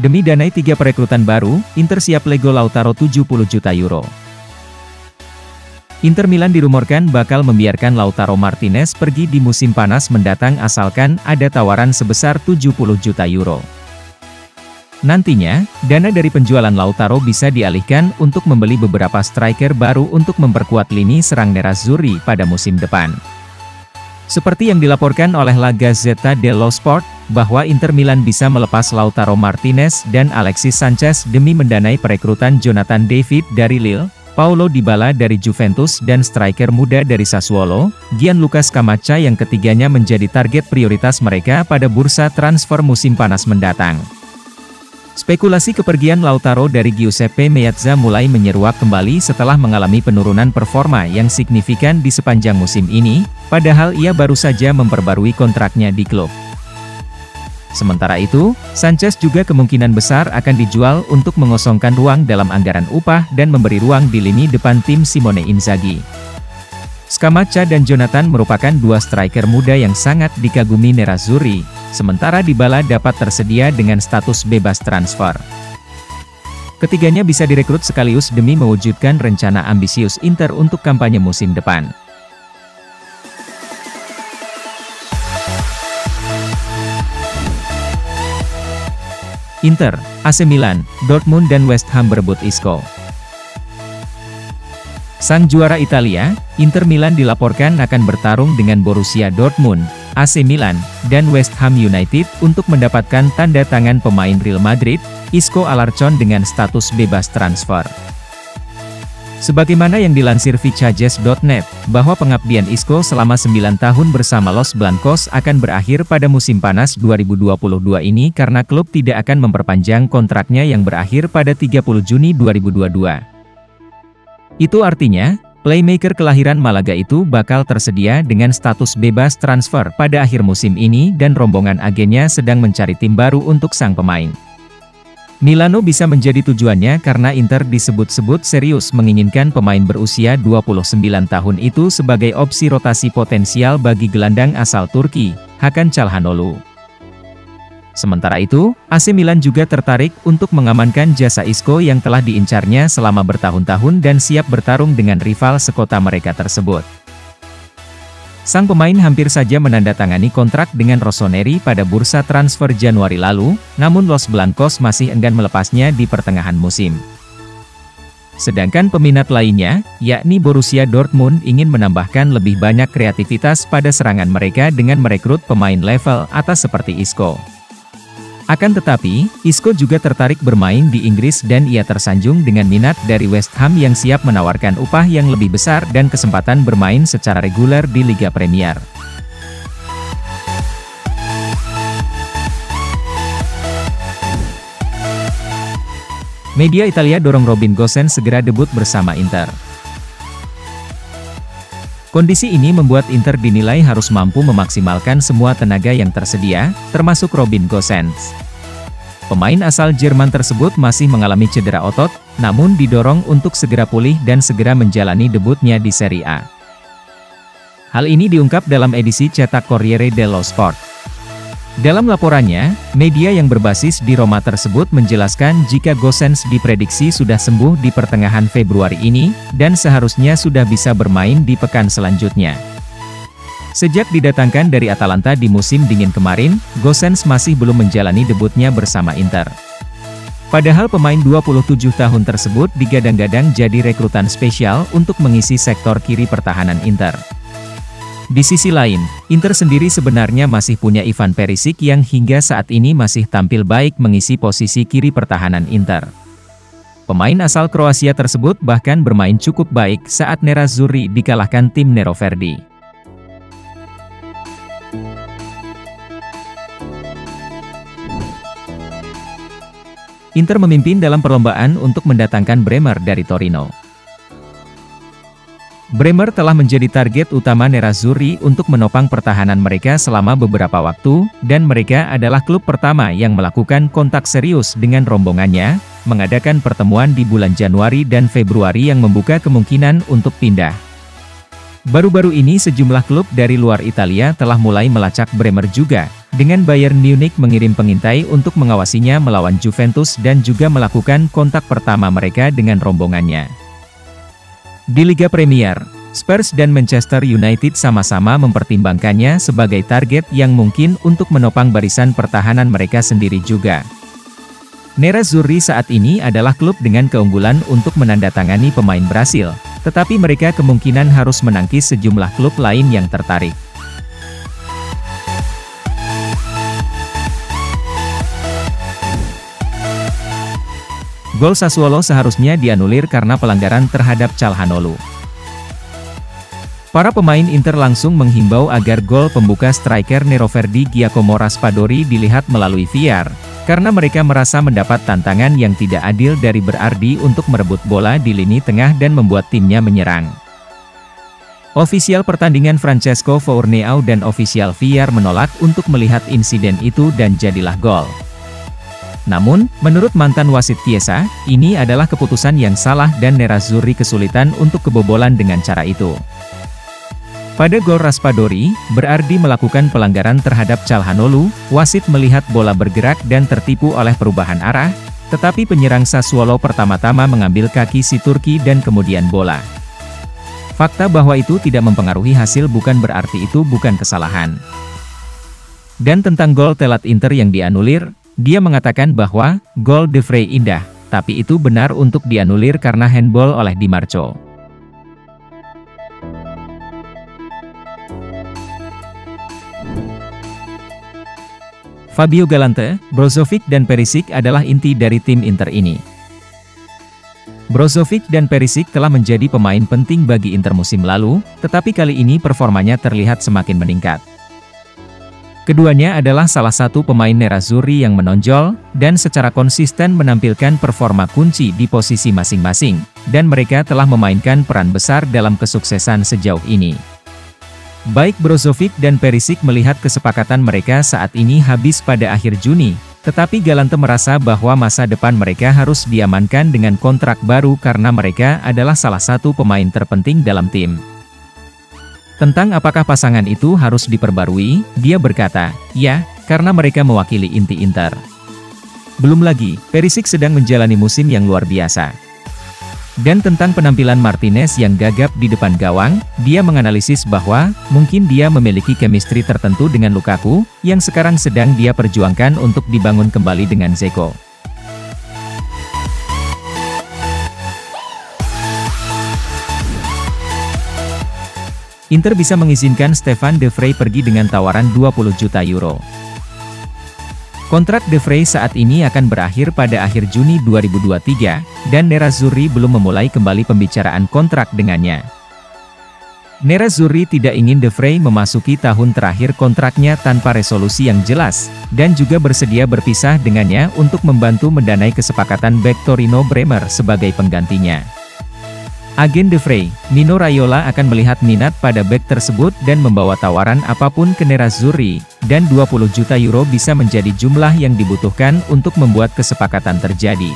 Demi danai 3 perekrutan baru, Inter siap lego Lautaro 70 juta euro. Inter Milan dirumorkan bakal membiarkan Lautaro Martinez pergi di musim panas mendatang asalkan ada tawaran sebesar 70 juta euro. Nantinya, dana dari penjualan Lautaro bisa dialihkan untuk membeli beberapa striker baru untuk memperkuat lini serang Nerazzurri pada musim depan. Seperti yang dilaporkan oleh La Gazzetta dello Sport, bahwa Inter Milan bisa melepas Lautaro Martinez dan Alexis Sanchez demi mendanai perekrutan Jonathan David dari Lille, Paulo Dybala dari Juventus dan striker muda dari Sassuolo, Gianluca Scamacca yang ketiganya menjadi target prioritas mereka pada bursa transfer musim panas mendatang. Spekulasi kepergian Lautaro dari Giuseppe Meazza mulai menyeruak kembali setelah mengalami penurunan performa yang signifikan di sepanjang musim ini, padahal ia baru saja memperbarui kontraknya di klub. Sementara itu, Sanchez juga kemungkinan besar akan dijual untuk mengosongkan ruang dalam anggaran upah dan memberi ruang di lini depan tim Simone Inzaghi. Scamacca dan Jonathan merupakan dua striker muda yang sangat dikagumi Nerazzurri, sementara Dybala dapat tersedia dengan status bebas transfer. Ketiganya bisa direkrut sekaligus demi mewujudkan rencana ambisius Inter untuk kampanye musim depan. Inter, AC Milan, Dortmund dan West Ham berebut Isco. Sang juara Italia, Inter Milan dilaporkan akan bertarung dengan Borussia Dortmund, AC Milan, dan West Ham United untuk mendapatkan tanda tangan pemain Real Madrid, Isco Alarcon dengan status bebas transfer. Sebagaimana yang dilansir Vicajes.net, bahwa pengabdian Isco selama 9 tahun bersama Los Blancos akan berakhir pada musim panas 2022 ini karena klub tidak akan memperpanjang kontraknya yang berakhir pada 30 Juni 2022. Itu artinya, playmaker kelahiran Malaga itu bakal tersedia dengan status bebas transfer pada akhir musim ini dan rombongan agennya sedang mencari tim baru untuk sang pemain. Milano bisa menjadi tujuannya karena Inter disebut-sebut serius menginginkan pemain berusia 29 tahun itu sebagai opsi rotasi potensial bagi gelandang asal Turki, Hakan Çalhanoğlu. Sementara itu, AC Milan juga tertarik untuk mengamankan jasa Isco yang telah diincarnya selama bertahun-tahun dan siap bertarung dengan rival sekota mereka tersebut. Sang pemain hampir saja menandatangani kontrak dengan Rossoneri pada bursa transfer Januari lalu, namun Los Blancos masih enggan melepasnya di pertengahan musim. Sedangkan peminat lainnya, yakni Borussia Dortmund ingin menambahkan lebih banyak kreativitas pada serangan mereka dengan merekrut pemain level atas seperti Isco. Akan tetapi, Isco juga tertarik bermain di Inggris dan ia tersanjung dengan minat dari West Ham yang siap menawarkan upah yang lebih besar dan kesempatan bermain secara reguler di Liga Premier. Media Italia dorong Robin Gosens segera debut bersama Inter. Kondisi ini membuat Inter dinilai harus mampu memaksimalkan semua tenaga yang tersedia, termasuk Robin Gosens. Pemain asal Jerman tersebut masih mengalami cedera otot, namun didorong untuk segera pulih dan segera menjalani debutnya di Serie A. Hal ini diungkap dalam edisi cetak Corriere dello Sport. Dalam laporannya, media yang berbasis di Roma tersebut menjelaskan jika Gosens diprediksi sudah sembuh di pertengahan Februari ini, dan seharusnya sudah bisa bermain di pekan selanjutnya. Sejak didatangkan dari Atalanta di musim dingin kemarin, Gosens masih belum menjalani debutnya bersama Inter. Padahal pemain 27 tahun tersebut digadang-gadang jadi rekrutan spesial untuk mengisi sektor kiri pertahanan Inter. Di sisi lain, Inter sendiri sebenarnya masih punya Ivan Perisic yang hingga saat ini masih tampil baik mengisi posisi kiri pertahanan Inter. Pemain asal Kroasia tersebut bahkan bermain cukup baik saat Nerazzurri dikalahkan tim Nero Verdi. Inter memimpin dalam perlombaan untuk mendatangkan Bremer dari Torino. Bremer telah menjadi target utama Nerazzurri untuk menopang pertahanan mereka selama beberapa waktu, dan mereka adalah klub pertama yang melakukan kontak serius dengan rombongannya, mengadakan pertemuan di bulan Januari dan Februari yang membuka kemungkinan untuk pindah. Baru-baru ini sejumlah klub dari luar Italia telah mulai melacak Bremer juga, dengan Bayern Munich mengirim pengintai untuk mengawasinya melawan Juventus dan juga melakukan kontak pertama mereka dengan rombongannya. Di Liga Premier, Spurs dan Manchester United sama-sama mempertimbangkannya sebagai target yang mungkin untuk menopang barisan pertahanan mereka sendiri juga. Nerazzurri saat ini adalah klub dengan keunggulan untuk menandatangani pemain Brasil, tetapi mereka kemungkinan harus menangkis sejumlah klub lain yang tertarik. Gol Sassuolo seharusnya dianulir karena pelanggaran terhadap Calhanoglu. Para pemain Inter langsung menghimbau agar gol pembuka striker Neroverdi Giacomo Raspadori dilihat melalui VAR, karena mereka merasa mendapat tantangan yang tidak adil dari Berardi untuk merebut bola di lini tengah dan membuat timnya menyerang. Ofisial pertandingan Francesco Fourneau dan ofisial VAR menolak untuk melihat insiden itu dan jadilah gol. Namun, menurut mantan wasit Chiesa, ini adalah keputusan yang salah dan Nerazzurri kesulitan untuk kebobolan dengan cara itu. Pada gol Raspadori, Berardi melakukan pelanggaran terhadap Calhanoglu, wasit melihat bola bergerak dan tertipu oleh perubahan arah, tetapi penyerang Sassuolo pertama-tama mengambil kaki si Turki dan kemudian bola. Fakta bahwa itu tidak mempengaruhi hasil bukan berarti itu bukan kesalahan. Dan tentang gol telat Inter yang dianulir, dia mengatakan bahwa, gol De Vrij indah, tapi itu benar untuk dianulir karena handball oleh Di Marco. Fabio Galante, Brozovic dan Perisic adalah inti dari tim Inter ini. Brozovic dan Perisic telah menjadi pemain penting bagi Inter musim lalu, tetapi kali ini performanya terlihat semakin meningkat. Keduanya adalah salah satu pemain Nerazzurri yang menonjol, dan secara konsisten menampilkan performa kunci di posisi masing-masing, dan mereka telah memainkan peran besar dalam kesuksesan sejauh ini. Baik Brozovic dan Perisic melihat kesepakatan mereka saat ini habis pada akhir Juni, tetapi Galante merasa bahwa masa depan mereka harus diamankan dengan kontrak baru karena mereka adalah salah satu pemain terpenting dalam tim. Tentang apakah pasangan itu harus diperbarui, dia berkata, ya, karena mereka mewakili inti Inter. Belum lagi, Perisic sedang menjalani musim yang luar biasa. Dan tentang penampilan Martinez yang gagap di depan gawang, dia menganalisis bahwa, mungkin dia memiliki chemistry tertentu dengan Lukaku, yang sekarang sedang dia perjuangkan untuk dibangun kembali dengan Dzeko. Inter bisa mengizinkan Stefan De Vrij pergi dengan tawaran 20 juta euro. Kontrak De Vrij saat ini akan berakhir pada akhir Juni 2023, dan Nerazzurri belum memulai kembali pembicaraan kontrak dengannya. Nerazzurri tidak ingin De Vrij memasuki tahun terakhir kontraknya tanpa resolusi yang jelas, dan juga bersedia berpisah dengannya untuk membantu mendanai kesepakatan bek Torino Bremer sebagai penggantinya. Agen De Vrij, Mino Raiola akan melihat minat pada bek tersebut dan membawa tawaran apapun ke Nerazzurri, dan 20 juta euro bisa menjadi jumlah yang dibutuhkan untuk membuat kesepakatan terjadi.